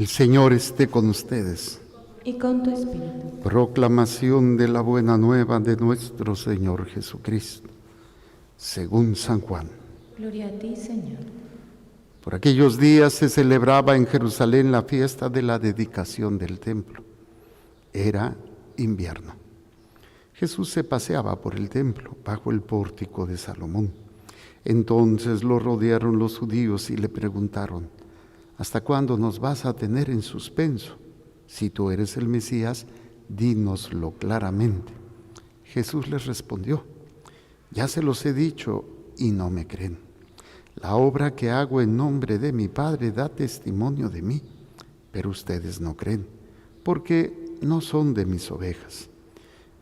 El Señor esté con ustedes. Y con tu espíritu. Proclamación de la buena nueva de nuestro Señor Jesucristo, según San Juan. Gloria a ti, Señor. Por aquellos días se celebraba en Jerusalén la fiesta de la dedicación del templo. Era invierno. Jesús se paseaba por el templo, bajo el pórtico de Salomón. Entonces lo rodearon los judíos y le preguntaron: ¿hasta cuándo nos vas a tener en suspenso? Si tú eres el Mesías, dínoslo claramente. Jesús les respondió: ya se los he dicho y no me creen. La obra que hago en nombre de mi Padre da testimonio de mí, pero ustedes no creen, porque no son de mis ovejas.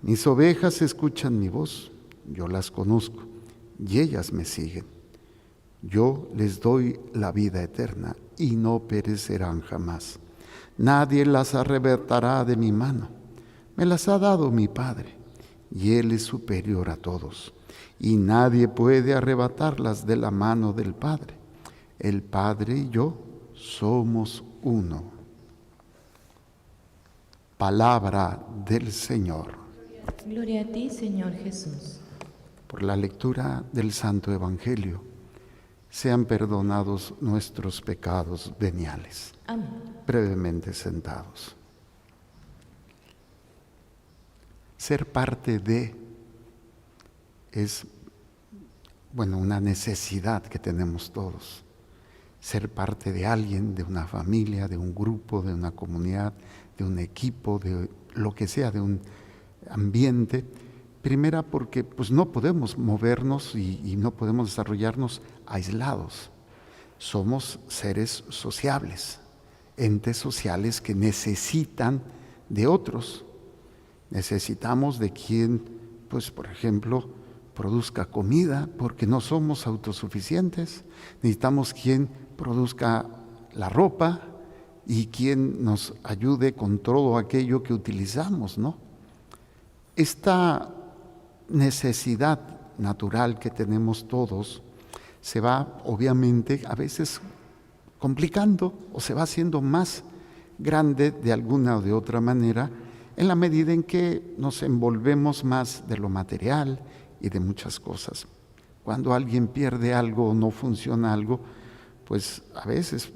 Mis ovejas escuchan mi voz, yo las conozco, y ellas me siguen. Yo les doy la vida eterna y no perecerán jamás. Nadie las arrebatará de mi mano. Me las ha dado mi Padre, y Él es superior a todos, y nadie puede arrebatarlas de la mano del Padre. El Padre y yo somos uno. Palabra del Señor. Gloria a ti, Señor Jesús. Por la lectura del Santo Evangelio, sean perdonados nuestros pecados veniales. Amén. Brevemente sentados. Ser parte de es, una necesidad que tenemos todos. Ser parte de alguien, de una familia, de un grupo, de una comunidad, de un equipo, de lo que sea, de un ambiente. Primera, porque no podemos movernos y no podemos desarrollarnos aislados. Somos seres sociables, entes sociales que necesitan de otros. Necesitamos de quien, por ejemplo, produzca comida, porque no somos autosuficientes. Necesitamos quien produzca la ropa y quien nos ayude con todo aquello que utilizamos, ¿no? Esta necesidad natural que tenemos todos se va, obviamente, a veces complicando o se va haciendo más grande de alguna o de otra manera en la medida en que nos envolvemos más de lo material y de muchas cosas. Cuando alguien pierde algo o no funciona algo, a veces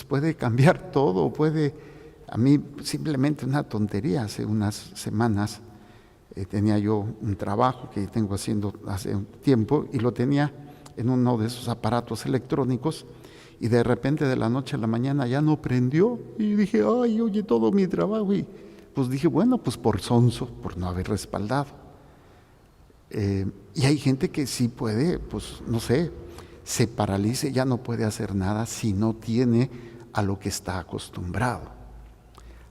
puede cambiar todo, a mí simplemente una tontería. Hace unas semanas tenía yo un trabajo que tengo haciendo hace un tiempo y lo tenía en uno de esos aparatos electrónicos y de repente de la noche a la mañana ya no prendió y dije, ay, oye, todo mi trabajo, y dije, por sonso, por no haber respaldado. Y hay gente que sí puede, se paralice, ya no puede hacer nada si no tiene a lo que está acostumbrado.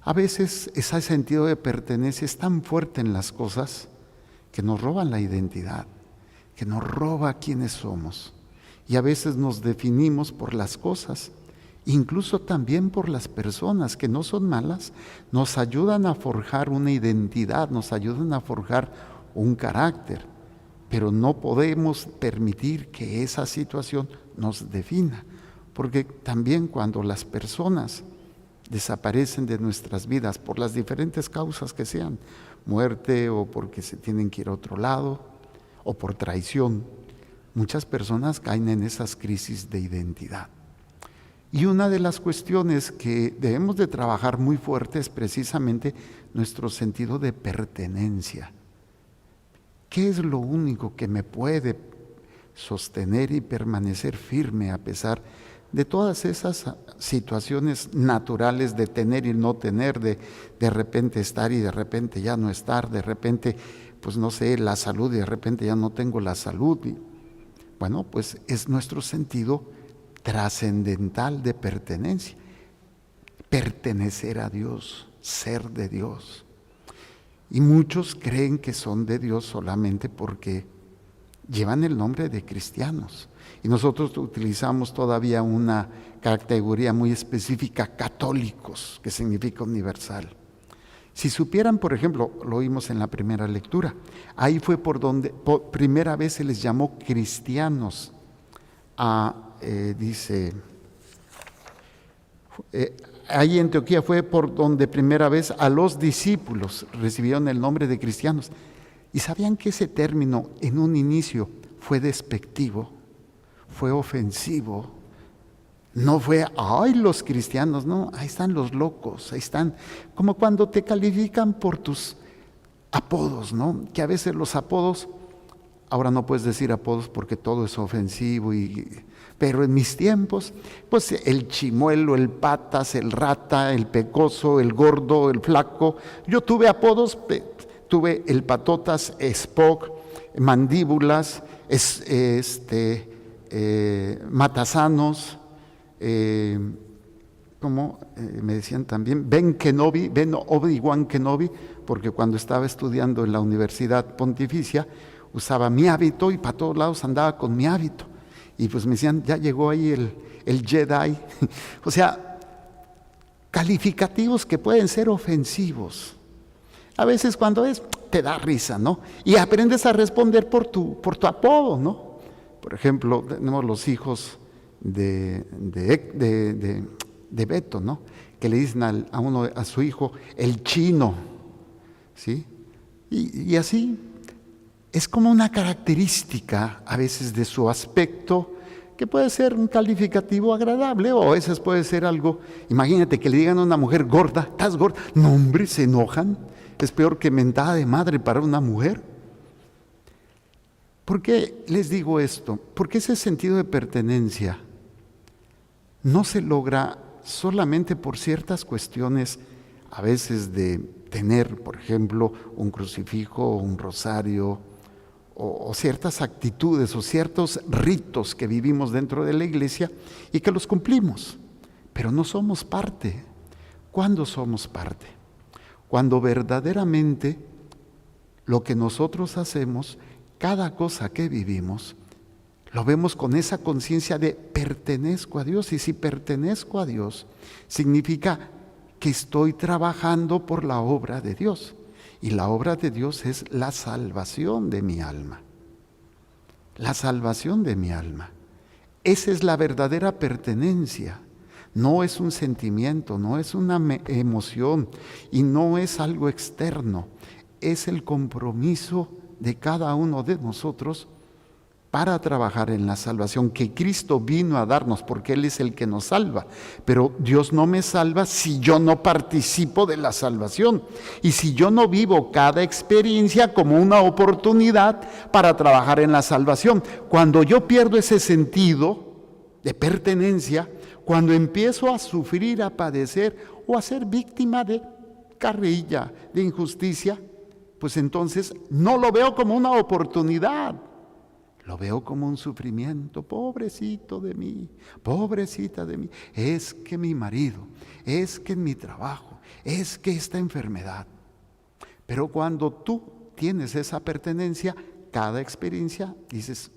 A veces ese sentido de pertenencia es tan fuerte en las cosas que nos roban la identidad, que nos roba quiénes somos. Y a veces nos definimos por las cosas, incluso también por las personas que no son malas, nos ayudan a forjar una identidad, nos ayudan a forjar un carácter, pero no podemos permitir que esa situación nos defina, porque también cuando las personas desaparecen de nuestras vidas por las diferentes causas que sean, muerte o porque se tienen que ir a otro lado o por traición, muchas personas caen en esas crisis de identidad. Y una de las cuestiones que debemos de trabajar muy fuerte es precisamente nuestro sentido de pertenencia. ¿Qué es lo único que me puede sostener y permanecer firme a pesar de todas esas situaciones naturales de tener y no tener, de repente estar y de repente ya no estar, de repente, la salud y de repente ya no tengo la salud? Es nuestro sentido trascendental de pertenencia. Pertenecer a Dios, ser de Dios. Y muchos creen que son de Dios solamente porque llevan el nombre de cristianos. Y nosotros utilizamos todavía una categoría muy específica, católicos, que significa universal. Si supieran, por ejemplo, lo oímos en la primera lectura, ahí fue por donde por primera vez se les llamó cristianos ahí en Antioquía fue por donde primera vez a los discípulos recibieron el nombre de cristianos. ¿Y sabían que ese término en un inicio fue despectivo, fue ofensivo? No fue, ay, los cristianos, no, ahí están los locos, ahí están, como cuando te califican por tus apodos, ¿no? Que a veces los apodos, ahora no puedes decir apodos porque todo es ofensivo, pero en mis tiempos, pues el chimuelo, el patas, el rata, el pecoso, el gordo, el flaco. Yo tuve apodos, tuve el patotas, Spock, mandíbulas, matasanos, como me decían también, Ben Obi-Wan Kenobi, porque cuando estaba estudiando en la Universidad Pontificia, usaba mi hábito y para todos lados andaba con mi hábito. Y pues me decían, ya llegó ahí el Jedi. O sea, calificativos que pueden ser ofensivos. A veces cuando te da risa, ¿no? Y aprendes a responder por tu apodo, ¿no? Por ejemplo, tenemos los hijos de Beto, ¿no? Que le dicen a su hijo, el chino, ¿sí? Y así. Es como una característica a veces de su aspecto que puede ser un calificativo agradable o a veces puede ser algo, imagínate que le digan a una mujer gorda, ¿estás gorda? No, hombre, se enojan, es peor que mentada de madre para una mujer. ¿Por qué les digo esto? Porque ese sentido de pertenencia no se logra solamente por ciertas cuestiones, a veces de tener, por ejemplo, un crucifijo, un rosario, o ciertas actitudes o ciertos ritos que vivimos dentro de la iglesia y que los cumplimos, pero no somos parte. ¿Cuándo somos parte? Cuando verdaderamente lo que nosotros hacemos, cada cosa que vivimos, lo vemos con esa conciencia de pertenezco a Dios. Y si pertenezco a Dios, significa que estoy trabajando por la obra de Dios. Y la obra de Dios es la salvación de mi alma. La salvación de mi alma. Esa es la verdadera pertenencia. No es un sentimiento, no es una emoción y no es algo externo. Es el compromiso de cada uno de nosotros para trabajar en la salvación que Cristo vino a darnos, porque Él es el que nos salva. Pero Dios no me salva si yo no participo de la salvación y si yo no vivo cada experiencia como una oportunidad para trabajar en la salvación. Cuando yo pierdo ese sentido de pertenencia, cuando empiezo a sufrir, a padecer o a ser víctima de carrilla, de injusticia, pues entonces no lo veo como una oportunidad. Lo veo como un sufrimiento, pobrecito de mí, pobrecita de mí. Es que mi marido, es que en mi trabajo, es que esta enfermedad. Pero cuando tú tienes esa pertenencia, cada experiencia, dices,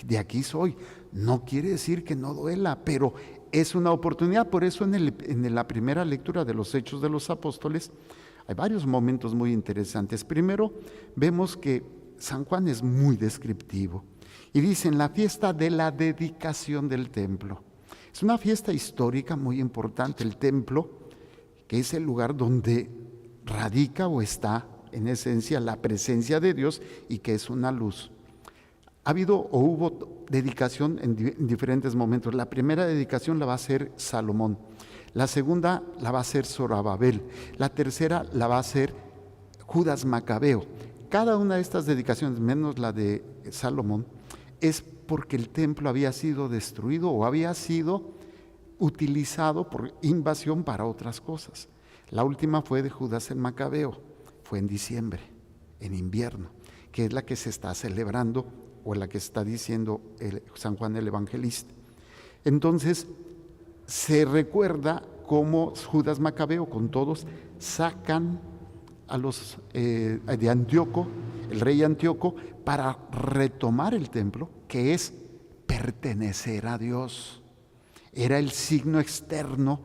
de aquí soy. No quiere decir que no duela, pero es una oportunidad. Por eso en la primera lectura de los Hechos de los Apóstoles, hay varios momentos muy interesantes. Primero, vemos que San Juan es muy descriptivo. Y dicen la fiesta de la dedicación del templo. Es una fiesta histórica muy importante. El templo, que es el lugar donde radica o está en esencia la presencia de Dios y que es una luz. Ha habido o hubo dedicación en diferentes momentos. La primera dedicación la va a hacer Salomón. La segunda la va a hacer Zorobabel. La tercera la va a hacer Judas Macabeo. Cada una de estas dedicaciones, menos la de Salomón, es porque el templo había sido destruido o había sido utilizado por invasión para otras cosas. La última fue de Judas el Macabeo, fue en diciembre, en invierno, que es la que se está celebrando o la que está diciendo San Juan el Evangelista. Entonces, se recuerda cómo Judas Macabeo con todos sacan a los de Antíoco, el rey Antíoco, para retomar el templo, que es pertenecer a Dios. Era el signo externo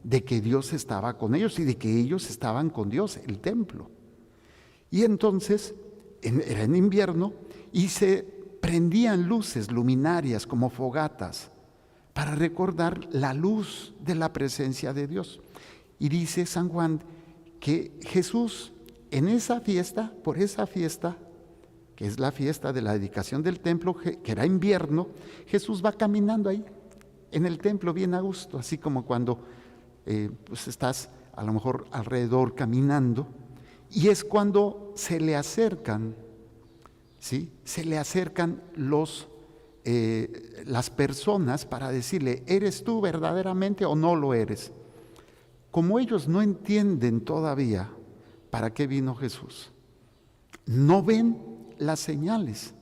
de que Dios estaba con ellos y de que ellos estaban con Dios, el templo. Y entonces, era en invierno y se prendían luces luminarias como fogatas para recordar la luz de la presencia de Dios. Y dice San Juan que Jesús en esa fiesta, por esa fiesta, que es la fiesta de la dedicación del templo, que era invierno, Jesús va caminando ahí en el templo bien a gusto, así como cuando pues estás a lo mejor alrededor caminando, y es cuando se le acercan, ¿sí? Se le acercan las personas para decirle, ¿eres tú verdaderamente o no lo eres? Como ellos no entienden todavía para qué vino Jesús, no ven las señales,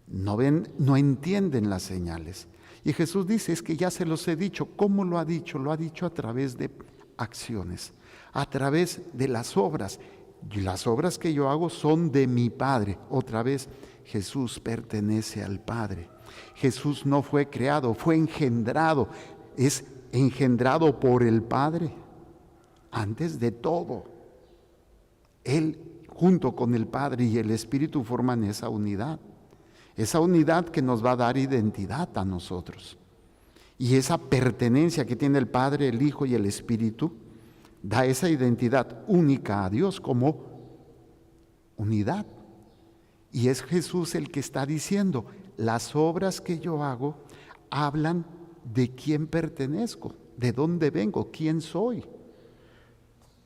no entienden las señales. Y Jesús dice, es que ya se los he dicho. ¿Cómo lo ha dicho? Lo ha dicho a través de acciones, a través de las obras. Y las obras que yo hago son de mi Padre. Otra vez, Jesús pertenece al Padre. Jesús no fue creado, fue engendrado. Es engendrado por el Padre. Antes de todo, Él junto con el Padre y el Espíritu forman esa unidad que nos va a dar identidad a nosotros. Y esa pertenencia que tiene el Padre, el Hijo y el Espíritu da esa identidad única a Dios como unidad. Y es Jesús el que está diciendo, las obras que yo hago hablan de quién pertenezco, de dónde vengo, quién soy.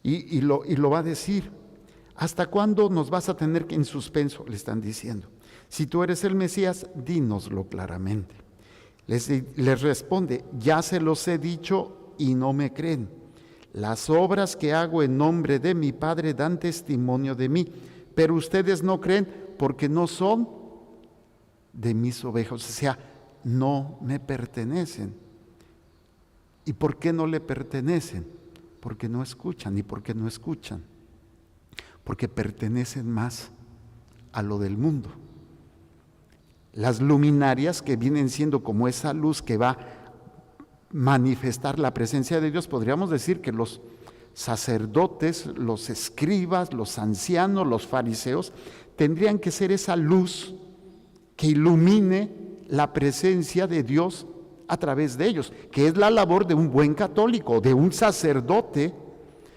Y lo va a decir. ¿Hasta cuándo nos vas a tener en suspenso? Le están diciendo. Si tú eres el Mesías, dínoslo claramente. Les responde, ya se los he dicho y no me creen. Las obras que hago en nombre de mi Padre dan testimonio de mí, pero ustedes no creen porque no son de mis ovejas, o sea, no me pertenecen. ¿Y por qué no le pertenecen? Porque no escuchan. ¿Y por qué no escuchan? Porque pertenecen más a lo del mundo. Las luminarias, que vienen siendo como esa luz que va a manifestar la presencia de Dios, podríamos decir que los sacerdotes, los escribas, los ancianos, los fariseos, tendrían que ser esa luz que ilumine la presencia de Dios a través de ellos, que es la labor de un buen católico, de un sacerdote,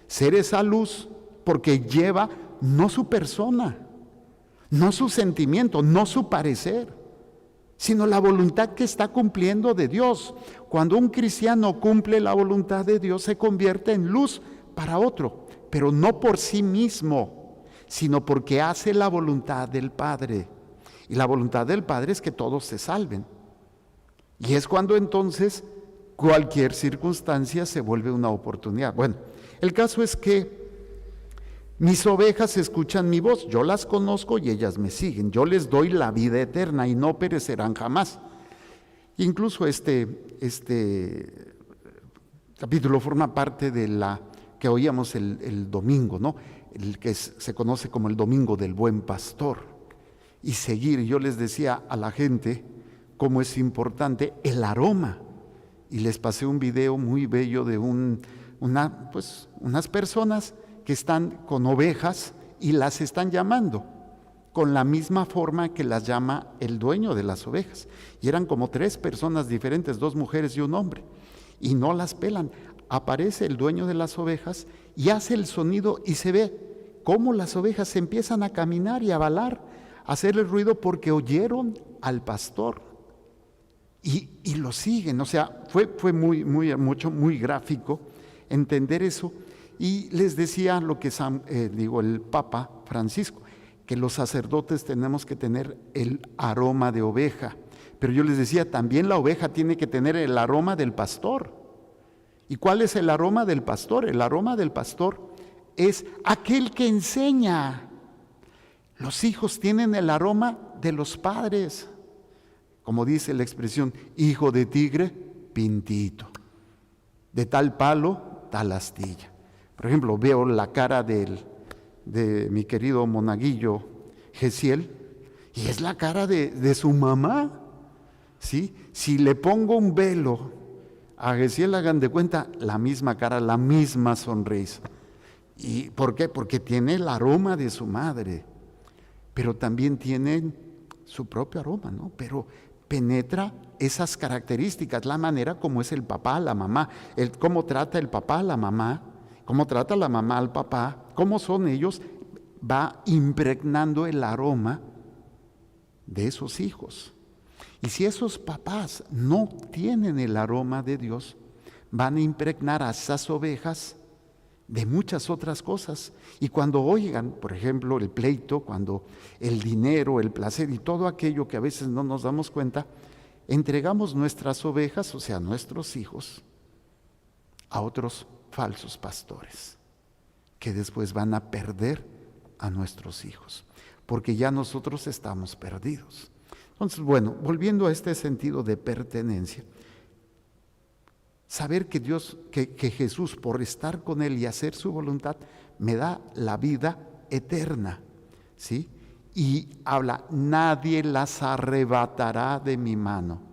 ser esa luz, porque lleva no su persona, no su sentimiento, no su parecer, sino la voluntad que está cumpliendo de Dios. Cuando un cristiano cumple la voluntad de Dios, se convierte en luz para otro, pero no por sí mismo, sino porque hace la voluntad del Padre. Y la voluntad del Padre es que todos se salven. Y es cuando entonces cualquier circunstancia se vuelve una oportunidad. Bueno, el caso es que mis ovejas escuchan mi voz, yo las conozco y ellas me siguen. Yo les doy la vida eterna y no perecerán jamás. Incluso este capítulo forma parte de la que oíamos el domingo, ¿no? El que se conoce como el Domingo del Buen Pastor. Y seguir, yo les decía a la gente cómo es importante el aroma. Y les pasé un video muy bello de unas personas que están con ovejas y las están llamando con la misma forma que las llama el dueño de las ovejas. Y eran como 3 personas diferentes, 2 mujeres y un hombre, y no las pelan. Aparece el dueño de las ovejas y hace el sonido y se ve cómo las ovejas empiezan a caminar y a balar, a hacer el ruido porque oyeron al pastor y lo siguen. O sea, fue muy gráfico entender eso. Y les decía lo que el Papa Francisco, que los sacerdotes tenemos que tener el aroma de oveja, pero yo les decía, también la oveja tiene que tener el aroma del pastor. ¿Y cuál es el aroma del pastor? El aroma del pastor es aquel que enseña. Los hijos tienen el aroma de los padres, como dice la expresión, hijo de tigre, pintito, de tal palo, tal astilla. Por ejemplo, veo la cara de mi querido monaguillo Gesiel, y es la cara de su mamá, ¿sí? Si le pongo un velo a Gesiel, hagan de cuenta, la misma cara, la misma sonrisa. ¿Y por qué? Porque tiene el aroma de su madre, pero también tiene su propio aroma, ¿no? Pero penetra esas características, la manera como es el papá, la mamá, cómo trata el papá a la mamá, cómo trata la mamá al papá, cómo son ellos, va impregnando el aroma de esos hijos. Y si esos papás no tienen el aroma de Dios, van a impregnar a esas ovejas de muchas otras cosas. Y cuando oigan, por ejemplo, el pleito, cuando el dinero, el placer y todo aquello que a veces no nos damos cuenta, entregamos nuestras ovejas, o sea, nuestros hijos, a otros falsos pastores, que después van a perder a nuestros hijos, porque ya nosotros estamos perdidos. Entonces, bueno, volviendo a este sentido de pertenencia, saber que Dios, que Jesús, por estar con Él y hacer su voluntad, me da la vida eterna, ¿sí? Y habla, nadie las arrebatará de mi mano.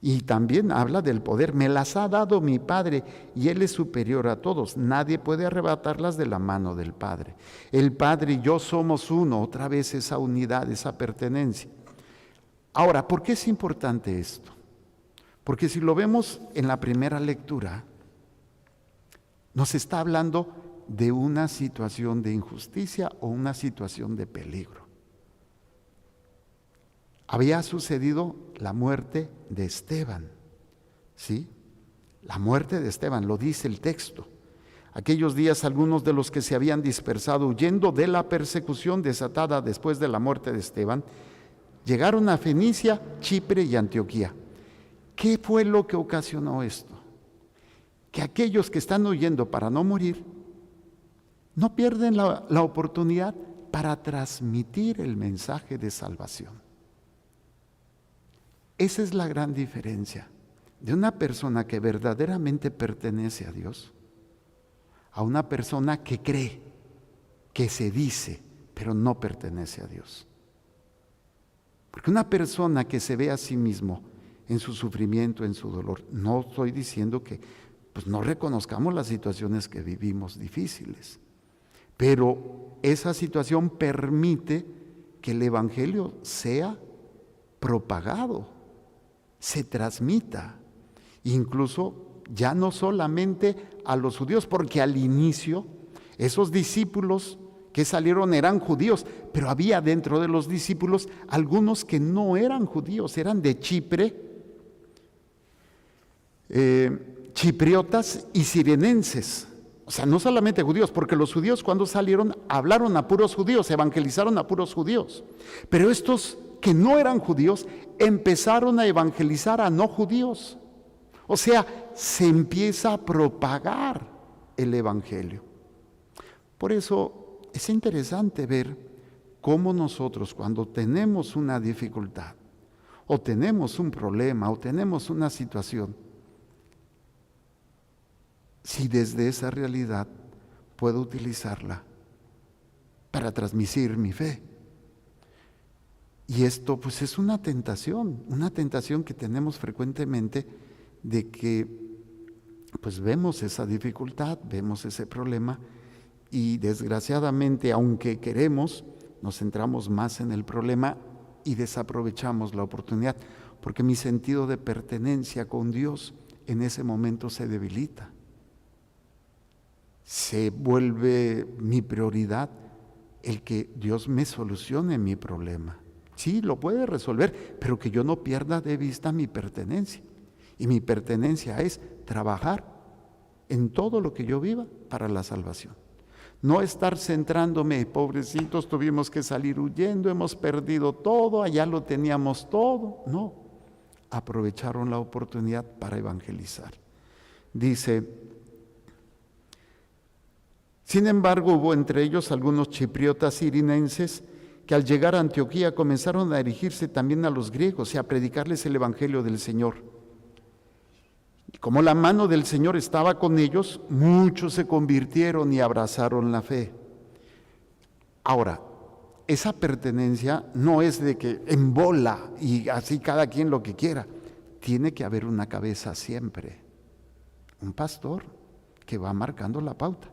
Y también habla del poder, me las ha dado mi Padre y Él es superior a todos. Nadie puede arrebatarlas de la mano del Padre. El Padre y yo somos uno, otra vez esa unidad, esa pertenencia. Ahora, ¿por qué es importante esto? Porque si lo vemos en la primera lectura, nos está hablando de una situación de injusticia o una situación de peligro. Había sucedido la muerte de Esteban, ¿sí? La muerte de Esteban, lo dice el texto. Aquellos días algunos de los que se habían dispersado huyendo de la persecución desatada después de la muerte de Esteban, llegaron a Fenicia, Chipre y Antioquía. ¿Qué fue lo que ocasionó esto? Que aquellos que están huyendo para no morir, no pierden la oportunidad para transmitir el mensaje de salvación. Esa es la gran diferencia de una persona que verdaderamente pertenece a Dios a una persona que cree, que se dice, pero no pertenece a Dios. Porque una persona que se ve a sí mismo en su sufrimiento, en su dolor, no estoy diciendo que pues, no reconozcamos las situaciones que vivimos difíciles, pero esa situación permite que el Evangelio sea propagado, se transmita, incluso ya no solamente a los judíos, porque al inicio esos discípulos que salieron eran judíos, pero había dentro de los discípulos algunos que no eran judíos, eran de Chipre, chipriotas y sirenenses. O sea, no solamente judíos, porque los judíos cuando salieron hablaron a puros judíos, evangelizaron a puros judíos. Pero estos que no eran judíos empezaron a evangelizar a no judíos. O sea, se empieza a propagar el evangelio. Por eso es interesante ver cómo nosotros cuando tenemos una dificultad, o tenemos un problema, o tenemos una situación, si desde esa realidad puedo utilizarla para transmitir mi fe. Y esto pues es una tentación que tenemos frecuentemente de que pues vemos esa dificultad, vemos ese problema y desgraciadamente aunque queremos, nos centramos más en el problema y desaprovechamos la oportunidad, porque mi sentido de pertenencia con Dios en ese momento se debilita. Se vuelve mi prioridad el que Dios me solucione mi problema. Sí, lo puede resolver, pero que yo no pierda de vista mi pertenencia. Y mi pertenencia es trabajar en todo lo que yo viva para la salvación. No estar centrándome, pobrecitos, tuvimos que salir huyendo, hemos perdido todo, allá lo teníamos todo. No, aprovecharon la oportunidad para evangelizar. Dice: sin embargo, hubo entre ellos algunos chipriotas sirinenses que al llegar a Antioquía comenzaron a dirigirse también a los griegos y a predicarles el evangelio del Señor. Y como la mano del Señor estaba con ellos, muchos se convirtieron y abrazaron la fe. Ahora, esa pertenencia no es de que en bola y así cada quien lo que quiera. Tiene que haber una cabeza siempre, un pastor que va marcando la pauta.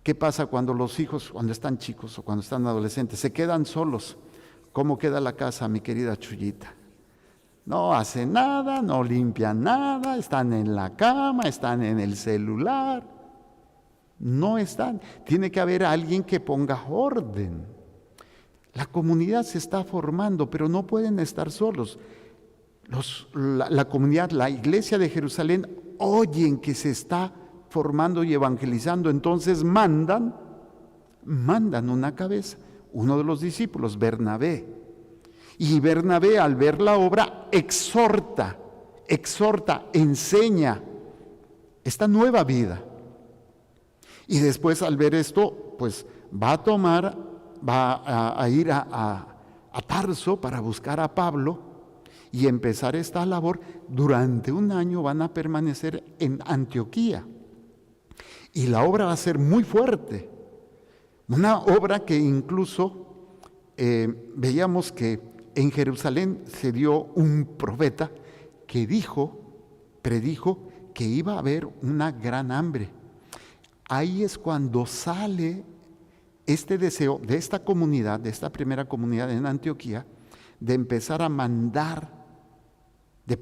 ¿Qué pasa cuando los hijos, cuando están chicos o cuando están adolescentes, se quedan solos ¿Cómo queda la casa, mi querida Chuyita? No hacen nada, no limpian nada, están en la cama, están en el celular. No están. Tiene que haber alguien que ponga orden. La comunidad se está formando, pero no pueden estar solos. La comunidad, la iglesia de Jerusalén, oyen que se está formando y evangelizando, entonces mandan una cabeza, uno de los discípulos, Bernabé. Y Bernabé, al ver la obra, exhorta, enseña esta nueva vida. Y después, al ver esto, pues va a ir a Tarso para buscar a Pablo y empezar esta labor. Durante un año van a permanecer en Antioquía. Y la obra va a ser muy fuerte. Una obra que incluso veíamos que en Jerusalén se dio un profeta que predijo que iba a haber una gran hambre. Ahí es cuando sale este deseo de esta comunidad, de esta primera comunidad en Antioquía, de empezar a mandar, de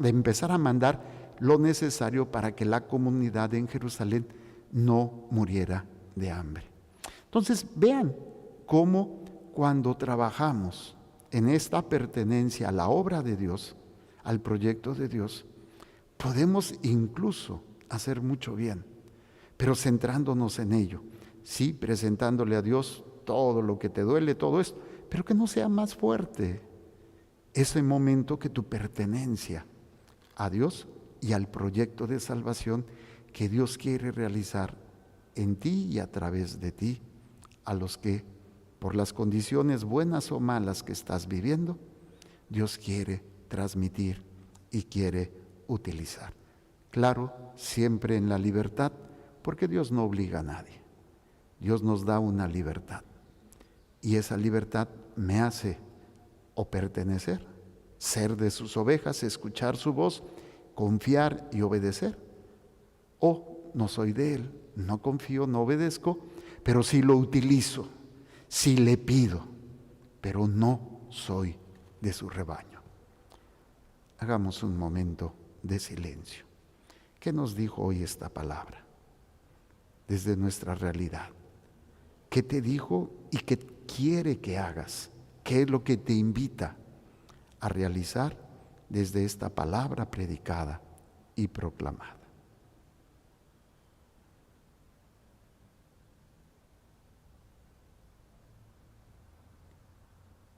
empezar a mandar lo necesario para que la comunidad en Jerusalén no muriera de hambre. Entonces, vean cómo cuando trabajamos en esta pertenencia a la obra de Dios, al proyecto de Dios, podemos incluso hacer mucho bien, pero centrándonos en ello, sí, presentándole a Dios todo lo que te duele, todo esto, pero que no sea más fuerte ese momento que tu pertenencia a Dios y al proyecto de salvación que Dios quiere realizar en ti y a través de ti, a los que por las condiciones buenas o malas que estás viviendo, Dios quiere transmitir y quiere utilizar. Claro, siempre en la libertad, porque Dios no obliga a nadie. Dios nos da una libertad. Y esa libertad me hace o pertenecer, ser de sus ovejas, escuchar su voz, confiar y obedecer. O no soy de Él, no confío, no obedezco, pero sí lo utilizo. Sí le pido, pero no soy de su rebaño. Hagamos un momento de silencio. ¿Qué nos dijo hoy esta palabra? Desde nuestra realidad. ¿Qué te dijo y qué quiere que hagas? ¿Qué es lo que te invita a realizar desde esta palabra predicada y proclamada?